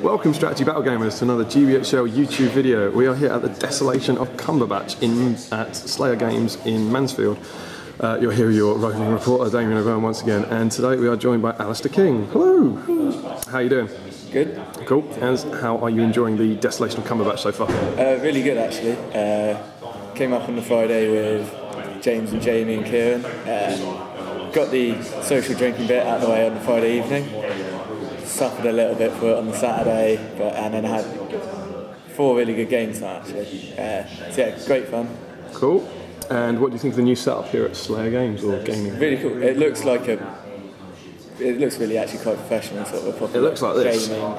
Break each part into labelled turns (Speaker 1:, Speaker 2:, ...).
Speaker 1: Welcome Strategy Battle Gamers to another GBHL YouTube video. We are here at the Desolation of Cumberbatch at Slayer Games in Mansfield. You're here with your roving reporter Damien O'Byrne once again, and today we are joined by Alistair King. Hello! How are you doing?
Speaker 2: Good.
Speaker 1: Cool. And how are you enjoying the Desolation of Cumberbatch so far?
Speaker 2: Really good actually. Came up on the Friday with James and Jamie and Kieran. Got the social drinking bit out of the way on the Friday evening. Suffered a little bit for it on the Saturday, and then had 4 really good games now actually. So yeah, great fun.
Speaker 1: Cool. And what do you think of the new setup here at Slayer Games or Gaming?
Speaker 2: Really cool. It looks like it looks really actually quite professional, sort of a proper.
Speaker 1: It looks like this.
Speaker 2: Gaming.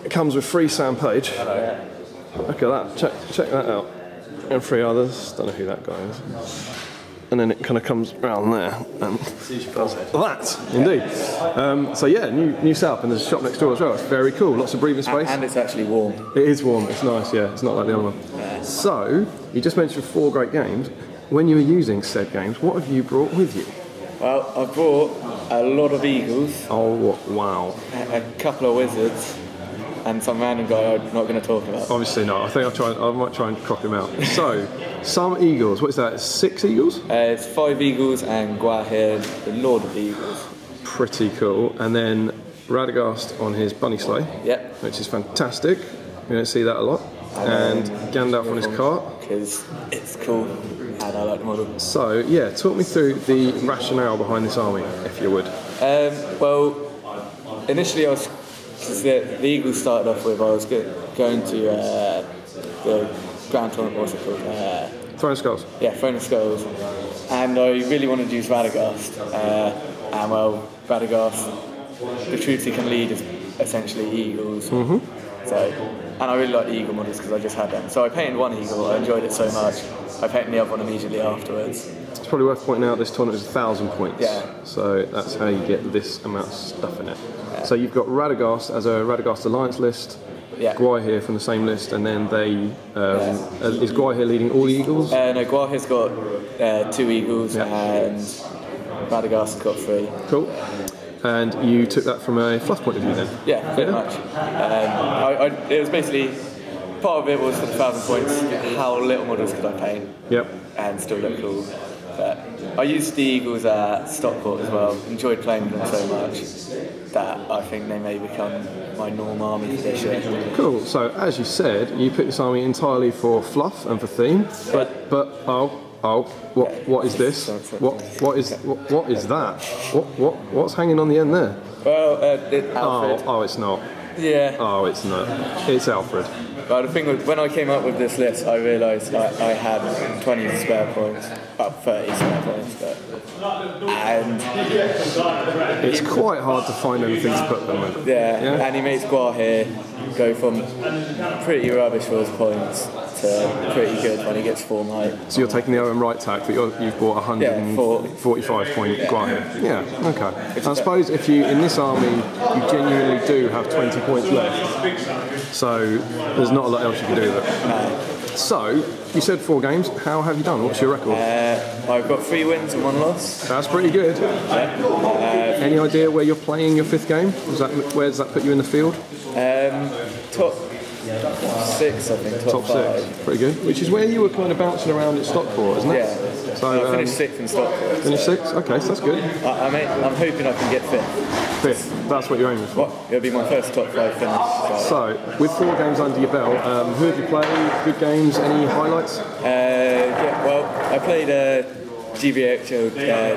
Speaker 1: It comes with free Sam Page.
Speaker 2: Yeah.
Speaker 1: Look at that. Check that out. And 3 others. Don't know who that guy is. And then it kind of comes around there and does that, indeed. So yeah, new setup, and there's a shop next door as well. It's very cool, lots of breathing space.
Speaker 2: And it's actually warm.
Speaker 1: It is warm, it's nice, yeah, it's not like the other one.
Speaker 2: Yeah.
Speaker 1: So, you just mentioned 4 great games. When you were using said games, what have you brought with you?
Speaker 2: Well, I brought a lot of Eagles.
Speaker 1: Oh, wow.
Speaker 2: A couple of Wizards. And some random guy I'm not going to talk about.
Speaker 1: Obviously not. I think I might try and crop him out. So, some Eagles. What is that? 6 Eagles?
Speaker 2: It's 5 Eagles and Guahir, the Lord of the Eagles.
Speaker 1: Pretty cool. And then Radagast on his bunny sleigh.
Speaker 2: Yep.
Speaker 1: Which is fantastic. You don't see that a lot. And Gandalf on his cart.
Speaker 2: Because it's cool and I like the model.
Speaker 1: So, yeah, talk me through the rationale behind this army, if you would.
Speaker 2: Well, initially I was. The Eagles started off with, I was going to the Grand Tournament, what's it called?
Speaker 1: Throne of Skulls.
Speaker 2: Yeah, Throne of Skulls. And I really wanted to use Radagast. And well, Radagast, the troops he can lead is essentially Eagles. Mm-hmm. So, and I really like the Eagle models because I just had them. So I painted one Eagle, I enjoyed it so much. I painted the other one immediately afterwards.
Speaker 1: It's probably worth pointing out this tournament is 1,000 points.
Speaker 2: Yeah.
Speaker 1: So that's how you get this amount of stuff in it.
Speaker 2: Yeah.
Speaker 1: So you've got Radagast as a Radagast Alliance list,
Speaker 2: yeah.
Speaker 1: Guahir from the same list, and then they is Guahir leading all the Eagles?
Speaker 2: No, Guahir's got 2 Eagles, yeah. And Radagast's got 3.
Speaker 1: Cool. And you took that from a fluff point of view then?
Speaker 2: Yeah, pretty much. It was basically, part of it was for the 1,000 points, how little models could I paint? Yep. And still look cool. But I used the Eagles at Stockport as well, enjoyed playing them so much that I think they may become my norm army for this year. Cool,
Speaker 1: so as you said, you picked this army entirely for fluff and for theme, but what is this? What is that? What's hanging on the end there?
Speaker 2: Well, Alfred.
Speaker 1: Oh, it's not.
Speaker 2: Yeah.
Speaker 1: Oh, it's not. It's Alfred.
Speaker 2: Well, the thing was, when I came up with this list, I realised I had 20 spare points, about 30 spare points, and
Speaker 1: it's quite hard to find anything to put them with.
Speaker 2: Yeah, and he makes Guahir go from pretty rubbish for his points to pretty good when he gets form height.
Speaker 1: So you're taking the Owen Wright tack, but you've bought 145 point Guahir. Yeah, okay. I suppose if you, in this army, you genuinely do have 20 points left, so there's not a lot else you can do with it.
Speaker 2: No.
Speaker 1: So, you said 4 games. How have you done? What's your record?
Speaker 2: I've got 3 wins and 1 loss.
Speaker 1: That's pretty good. Any idea where you're playing your 5th game? Where does that put you in the field?
Speaker 2: Top 6, I think. Top 5.
Speaker 1: 6. Pretty good. Which is where you were kind of bouncing around at Stockport, isn't it?
Speaker 2: Yeah.
Speaker 1: So
Speaker 2: I finished 6th in Stockport.
Speaker 1: Finished 6th? Okay, so that's good.
Speaker 2: I'm hoping I can get 5th.
Speaker 1: 5th, that's what you're aiming for?
Speaker 2: It'll be my first top 5 finish.
Speaker 1: So, with 4 games under your belt, who have you played? Good games? Any highlights?
Speaker 2: Yeah, well, I played GBHL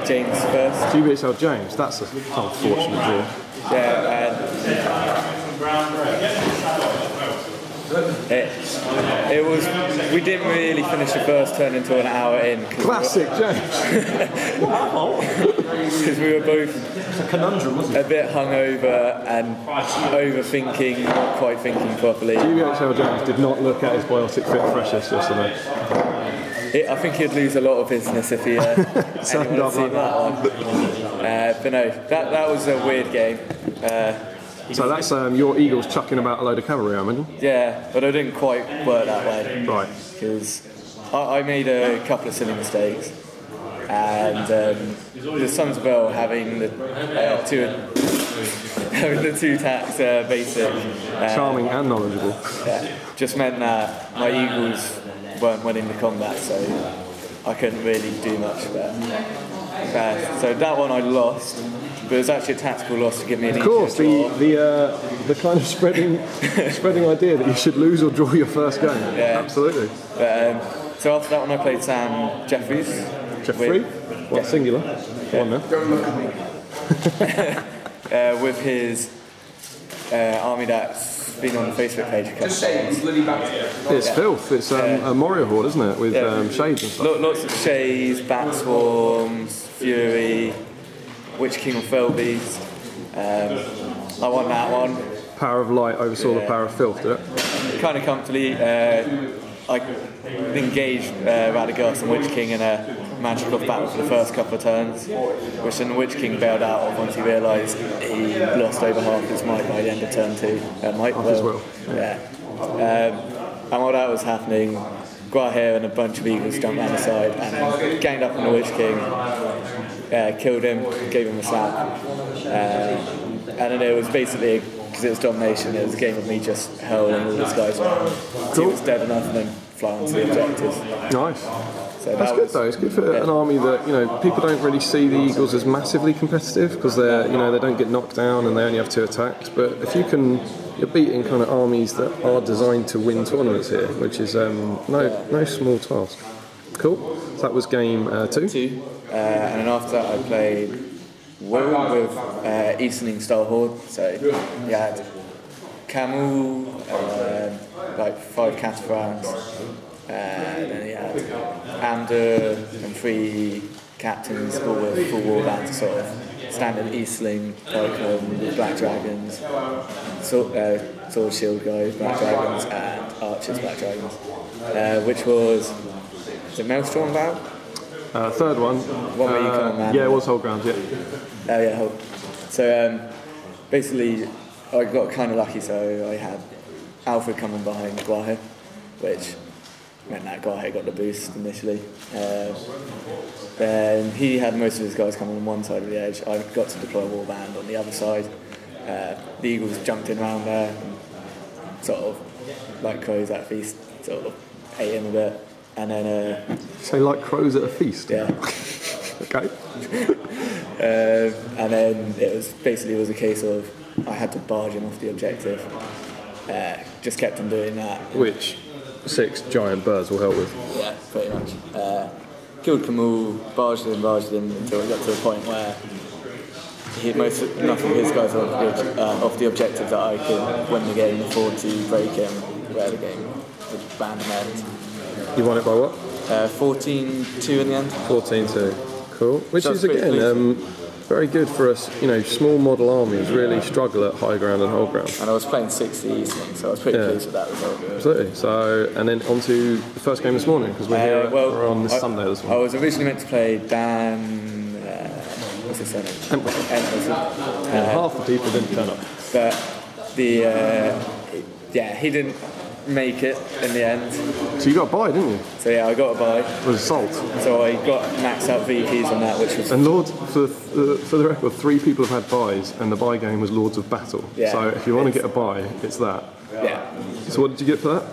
Speaker 2: James first.
Speaker 1: GBHL James, that's an unfortunate draw.
Speaker 2: Yeah, it was. We didn't really finish the first turn until an hour in.
Speaker 1: Classic James.
Speaker 2: Because we were both
Speaker 1: a conundrum, wasn't it?
Speaker 2: A bit hungover and overthinking, not quite thinking properly.
Speaker 1: GBHL James did not look at his biotic fit freshest yesterday.
Speaker 2: I think he'd lose a lot of business if he anyone had seen that one. But no, that was a weird game.
Speaker 1: So that's your Eagles chucking about a load of cavalry, I imagine?
Speaker 2: Yeah, but I didn't quite work that way.
Speaker 1: Right.
Speaker 2: Because I made a couple of silly mistakes. And the Sons of Earl having the having the 2 tax basic.
Speaker 1: Charming and knowledgeable.
Speaker 2: Yeah, just meant that my Eagles weren't winning the combat, so I couldn't really do much. So that one I lost, but it was actually a tactical loss to give me an
Speaker 1: Of course, the kind of spreading idea that you should lose or draw your first game.
Speaker 2: Yeah.
Speaker 1: Absolutely.
Speaker 2: So after that one I played Sam Jeffries.
Speaker 1: Jeffrey? What, singular? One there.
Speaker 2: With his army that's been on the Facebook page a couple of times.
Speaker 1: It's filth. It's a Moria horde, isn't it? With shades and stuff.
Speaker 2: Lots of shades, bat swarms, fury, Witch King of Felbeast. I won that one.
Speaker 1: Power of light oversaw the power of filth, did it?
Speaker 2: Kind of comfortably. I engaged Radagast and Witch King in a magic off battle for the first couple of turns, which then the Witch King bailed out of once he realised he lost over half his might by the end of turn 2.
Speaker 1: As well.
Speaker 2: Yeah. And while that was happening, Guahir and a bunch of Eagles jumped down the side and ganged up on the Witch King, killed him, gave him a slap. And then it was basically, because it was domination, it was a game of me just hurling all these guys around. Cool. He was dead enough and then fly on to the objectives.
Speaker 1: Nice.
Speaker 2: So
Speaker 1: that's good though. It's good for an army that, you know, people don't really see the Eagles as massively competitive because they're, you know, they don't get knocked down and they only have 2 attacks. But if you can, you're beating kind of armies that are designed to win tournaments here, which is no small task. Cool. So that was game 2. 2.
Speaker 2: And then after that I played with Easterning style horde. So you had Camel, like 5 cataphracts. Then he had Amder and 3 captains, all with full warband, sort of standard Eastling, like black dragons, sword shield guys, black dragons, and archers, black dragons. Which was it Maelstrom Vow?
Speaker 1: Third one.
Speaker 2: One where you come on man.
Speaker 1: Yeah, it was whole ground. Yeah.
Speaker 2: Oh yeah, whole. So basically, I got kind of lucky. So I had Alfred coming behind Guahir, which meant that Guahir got the boost initially. Then he had most of his guys coming on one side of the edge. I got to deploy a warband on the other side. The Eagles jumped in around there, and sort of like crows at a feast, sort of ate him a bit. And then
Speaker 1: say like crows at a feast.
Speaker 2: Yeah.
Speaker 1: Okay.
Speaker 2: And then it was a case of I had to barge him off the objective. Just kept on doing that.
Speaker 1: Which 6 giant birds will help with.
Speaker 2: Yeah, pretty much. Killed Camille, barged him until we got to a point where enough of his guys were off the objective that I could win the game, afford to break him, where the game would ban him end.
Speaker 1: You won it by what?
Speaker 2: 14-2 in the end.
Speaker 1: 14-2. Cool. Which is again very good for us. You know, small model armies really struggle at high ground and whole ground.
Speaker 2: And I was playing 60 Eastling, so I was pretty pleased with that result.
Speaker 1: Absolutely. So, and then on to the first game this morning because we're here. We're on this Sunday this morning.
Speaker 2: I was originally meant to play Dan. What's his surname?
Speaker 1: And half the people didn't turn up.
Speaker 2: But he didn't make it in the end.
Speaker 1: So you got a buy, didn't you?
Speaker 2: So yeah, I got a buy.
Speaker 1: With Assault.
Speaker 2: So I got maxed out VPs on that, which was...
Speaker 1: And Lords, for the record, 3 people have had buys, and the buy game was Lords of Battle. Yeah, so if you want to get a buy, it's that.
Speaker 2: Yeah.
Speaker 1: So what did you get for that?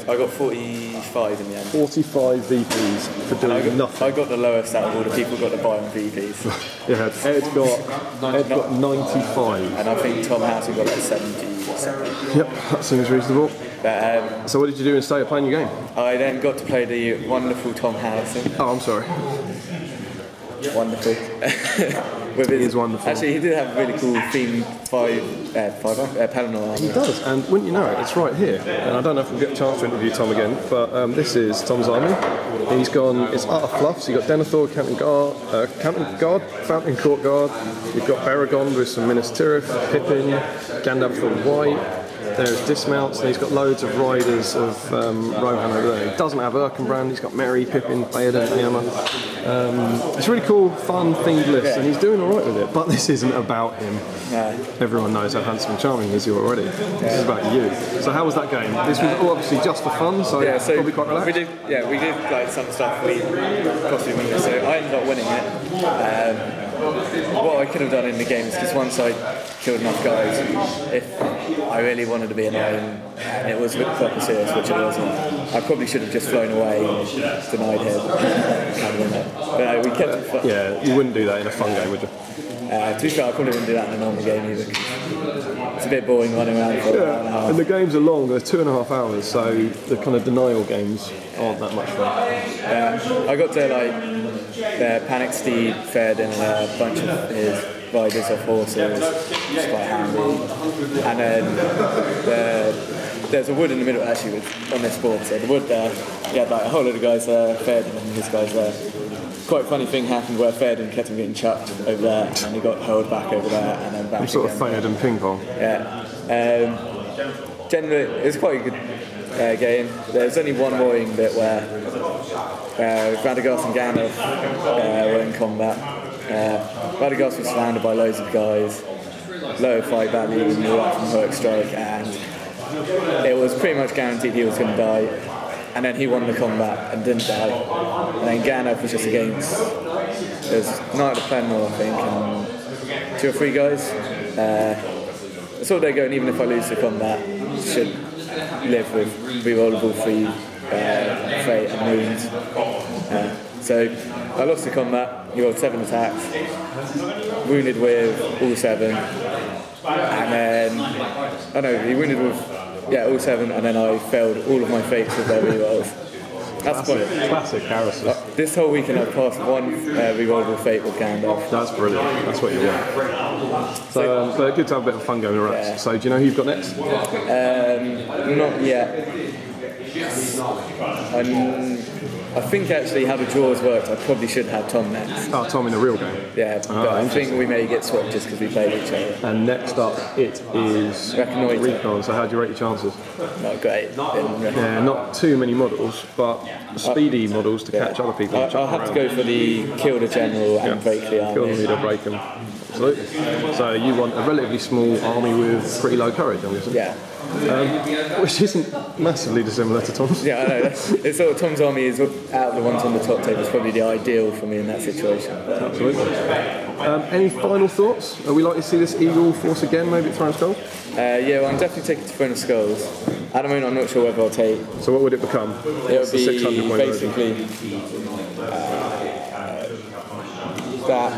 Speaker 2: I got 45 in the end.
Speaker 1: 45 VPs for doing nothing.
Speaker 2: I got the lowest out of all the people got the buy on VPs.
Speaker 1: Yeah, Ed got 95.
Speaker 2: And I think Tom House got like 77.
Speaker 1: Yep, that seems reasonable.
Speaker 2: But,
Speaker 1: so what did you do instead of playing your game?
Speaker 2: I then got to play the wonderful Tom Harrison.
Speaker 1: Oh, I'm sorry.
Speaker 2: Wonderful.
Speaker 1: He is wonderful.
Speaker 2: Actually, he did have a really cool themed 5 Palinor army.
Speaker 1: He does, and wouldn't you know it, it's right here. And I don't know if we'll get a chance to interview Tom again, but this is Tom's army. He's gone, it's utter fluff, so you've got Denethor, Canton Guard, Fountain Court Guard, you've got Baragon with some Minas Tirith, Pippin, Gandalf for white. There's dismounts, and he's got loads of riders of Rohan over there. He doesn't have Erkenbrand, he's got Merry, Pippin, Theoden, Niamh. It's a really cool, fun, themed list, and he's doing alright with it, but this isn't about him.
Speaker 2: No.
Speaker 1: Everyone knows how handsome and charming he is already. This is about you. So how was that game? This was all obviously just for fun, so probably quite relaxed.
Speaker 2: We did like some stuff we possibly wouldn't have, so I ended up winning it. what I could have done in the game is because once I killed enough guys, if I really wanted to be annoying and it was a bit proper serious, which it wasn't, I probably should have just flown away and denied him. But no, we kept it fun.
Speaker 1: Yeah, you wouldn't do that in a fun game, would you?
Speaker 2: To be fair, I probably wouldn't do that in a normal game either. It's a bit boring running around for an hour and a half.
Speaker 1: And the games are long, they're 2.5 hours, so the kind of denial games aren't that much fun.
Speaker 2: I got to Panic Steed fed in a bunch of his riders off horses, which is quite handy. And then there's a wood in the middle actually on this board, so the wood there, you had like a whole load of guys there, Fairden and his guys there. Quite a funny thing happened where Fairden kept him getting chucked over there and he got hurled back over there and then back
Speaker 1: You sort of fainted in ping pong.
Speaker 2: Yeah. Generally, it was quite a good game. There's only one worrying bit where Radagast and Gandalf were in combat. Radagast was surrounded by loads of guys, low fight value, and all that from Heroic Strike, and it was pretty much guaranteed he was going to die. And then he won the combat and didn't die. And then Gandalf was just against, it was Knight of the Penmore, I think, and 2 or 3 guys. I saw they go, and even if I lose the combat, I should live with rerollable 3 fate and wounds. So I lost the combat, he rolled 7 attacks, wounded with all 7, and then, he wounded with all 7, and then I failed all of my fates with their rerolls. That's
Speaker 1: classic Alistair.
Speaker 2: This whole weekend I've passed 1 rerollable fate with Gandalf.
Speaker 1: That's brilliant. That's what you want. So, but good to have a bit of fun going around.
Speaker 2: Yeah.
Speaker 1: So, do you know who you've got next?
Speaker 2: Not yet. I think actually how the draws worked, I probably should have Tom next.
Speaker 1: Oh, Tom in a real game.
Speaker 2: Yeah, but I think we may get swapped just because we played each other.
Speaker 1: And next up, it is Recon. So, how do you rate your chances?
Speaker 2: Not great.
Speaker 1: Yeah, not too many models, but speedy models to catch other people.
Speaker 2: I'll have to go for the kill the general and break the army.
Speaker 1: Kill the leader, break them. Absolutely. So you want a relatively small army with pretty low courage, I'm guessing?
Speaker 2: Yeah.
Speaker 1: Which isn't massively dissimilar to Tom's.
Speaker 2: Yeah, I know. It's sort of Tom's army is out of the ones on the top table. It's probably the ideal for me in that situation.
Speaker 1: Absolutely. Any final thoughts? Are we likely to see this Eagle force again, maybe at Throne of Skulls?
Speaker 2: Yeah, well, I'm definitely taking it to Throne of Skulls. At the moment, I'm not sure whether I'll take.
Speaker 1: So what would it become?
Speaker 2: It would be basically that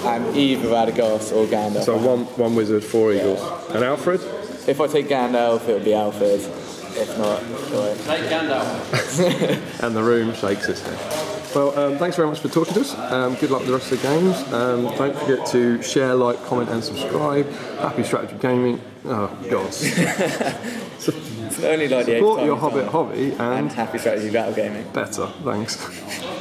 Speaker 2: and either Radagast or Gandalf.
Speaker 1: So one wizard, 4 eagles. And Alfred?
Speaker 2: If I take Gandalf, it would be Alfred. If not, sure.
Speaker 3: Take Gandalf.
Speaker 1: And the room shakes its head. Well, thanks very much for talking to us. Good luck with the rest of the games. Don't forget to share, like, comment and subscribe. Happy Strategy Gaming. Oh, God.
Speaker 2: It's only like the 8th time.
Speaker 1: Support your Hobbit hobby and
Speaker 2: Happy Strategy Battle Gaming.
Speaker 1: better. Thanks.